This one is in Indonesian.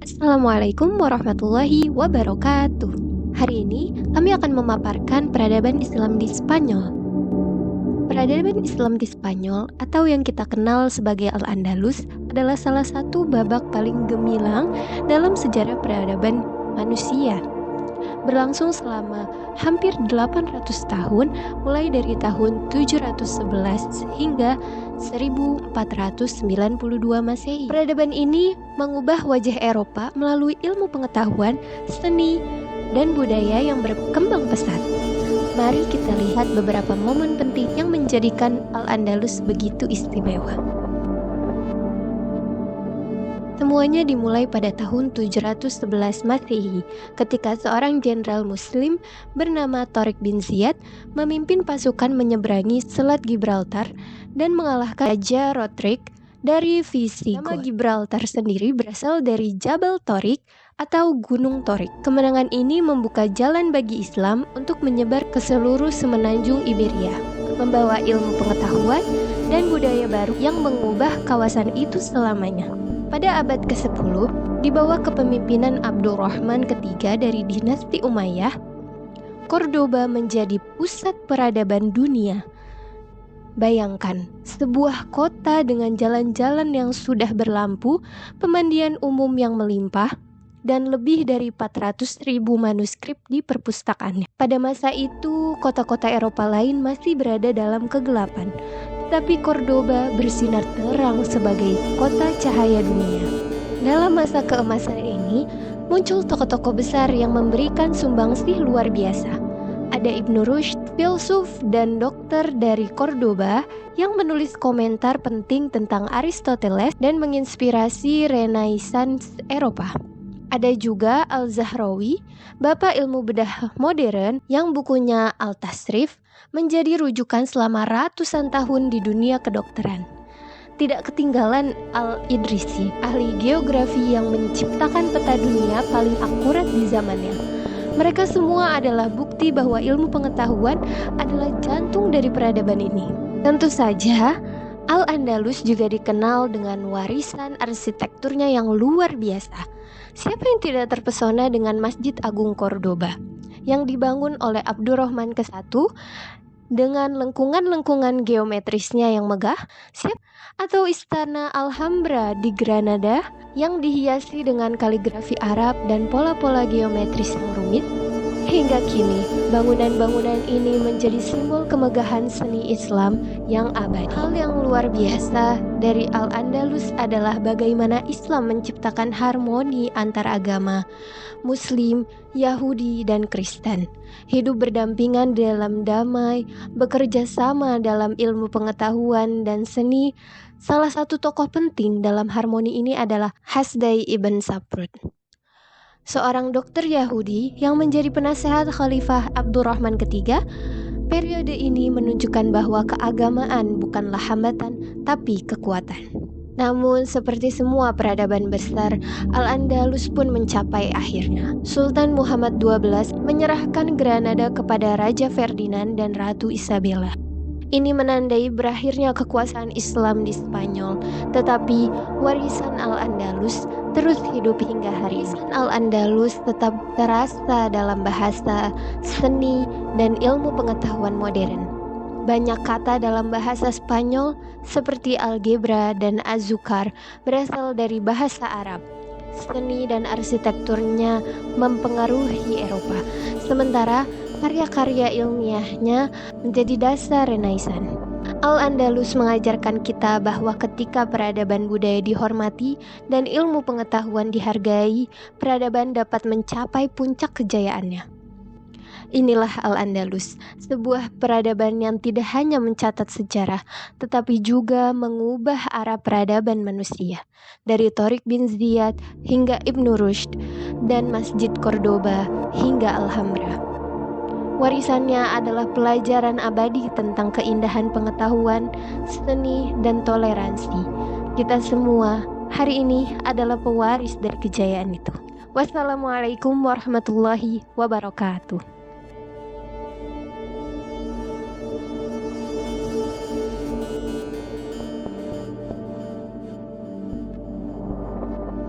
Assalamualaikum warahmatullahi wabarakatuh. Hari ini kami akan memaparkan peradaban Islam di Spanyol. Peradaban Islam di Spanyol atau yang kita kenal sebagai Al-Andalus adalah salah satu babak paling gemilang dalam sejarah peradaban manusia. Berlangsung selama hampir 800 tahun mulai dari tahun 711 hingga 1492 Masehi. Peradaban ini mengubah wajah Eropa melalui ilmu pengetahuan, seni, dan budaya yang berkembang pesat. Mari kita lihat beberapa momen penting yang menjadikan Al-Andalus begitu istimewa. Semuanya dimulai pada tahun 711 Masehi, ketika seorang jenderal Muslim bernama Tariq bin Ziyad memimpin pasukan menyeberangi Selat Gibraltar dan mengalahkan Raja Rodrik dari Visigoth. Nama Gibraltar sendiri berasal dari Jabal Tariq atau Gunung Tariq. Kemenangan ini membuka jalan bagi Islam untuk menyebar ke seluruh semenanjung Iberia, membawa ilmu pengetahuan dan budaya baru yang mengubah kawasan itu selamanya. Pada abad ke-10, di bawah kepemimpinan Abdurrahman III dari dinasti Umayyah, Cordoba menjadi pusat peradaban dunia. Bayangkan, sebuah kota dengan jalan-jalan yang sudah berlampu, pemandian umum yang melimpah, dan lebih dari 400.000 manuskrip di perpustakaannya. Pada masa itu, kota-kota Eropa lain masih berada dalam kegelapan, tapi Cordoba bersinar terang sebagai kota cahaya dunia. Dalam masa keemasan ini, muncul tokoh-tokoh besar yang memberikan sumbangsih luar biasa. Ada Ibn Rushd, filsuf dan dokter dari Cordoba yang menulis komentar penting tentang Aristoteles dan menginspirasi Renaissance Eropa. Ada juga Al-Zahrawi, bapak ilmu bedah modern yang bukunya Al-Tasrif menjadi rujukan selama ratusan tahun di dunia kedokteran. Tidak ketinggalan Al-Idrisi, ahli geografi yang menciptakan peta dunia paling akurat di zamannya. Mereka semua adalah bukti bahwa ilmu pengetahuan adalah jantung dari peradaban ini. Tentu saja, Al-Andalus juga dikenal dengan warisan arsitekturnya yang luar biasa. Siapa yang tidak terpesona dengan Masjid Agung Cordoba yang dibangun oleh Abdurrahman ke-1 dengan lengkungan-lengkungan geometrisnya yang megah, atau Istana Alhambra di Granada yang dihiasi dengan kaligrafi Arab dan pola-pola geometris yang rumit. Hingga kini, bangunan-bangunan ini menjadi simbol kemegahan seni Islam yang abadi. Hal yang luar biasa dari Al-Andalus adalah bagaimana Islam menciptakan harmoni antar agama, Muslim, Yahudi, dan Kristen. Hidup berdampingan dalam damai, bekerja sama dalam ilmu pengetahuan dan seni. Salah satu tokoh penting dalam harmoni ini adalah Hasdai ibn Sabrud, seorang dokter Yahudi yang menjadi penasehat Khalifah Abdurrahman III. Periode ini menunjukkan bahwa keagamaan bukanlah hambatan, tapi kekuatan. Namun, seperti semua peradaban besar, Al-Andalus pun mencapai akhirnya. Sultan Muhammad XII menyerahkan Granada kepada Raja Ferdinand dan Ratu Isabella. Ini menandai berakhirnya kekuasaan Islam di Spanyol, tetapi warisan Al-Andalus terus hidup hingga hari ini. Al-Andalus tetap terasa dalam bahasa, seni, dan ilmu pengetahuan modern. Banyak kata dalam bahasa Spanyol seperti algebra dan azukar berasal dari bahasa Arab. Seni dan arsitekturnya mempengaruhi Eropa, sementara karya-karya ilmiahnya menjadi dasar Renaissance. Al-Andalus mengajarkan kita bahwa ketika peradaban budaya dihormati dan ilmu pengetahuan dihargai, peradaban dapat mencapai puncak kejayaannya. Inilah Al-Andalus, sebuah peradaban yang tidak hanya mencatat sejarah, tetapi juga mengubah arah peradaban manusia. Dari Tariq bin Ziyad hingga Ibn Rushd, dan Masjid Cordoba hingga Alhambra. Warisannya adalah pelajaran abadi tentang keindahan pengetahuan, seni, dan toleransi. Kita semua hari ini adalah pewaris dari kejayaan itu. Wassalamualaikum warahmatullahi wabarakatuh.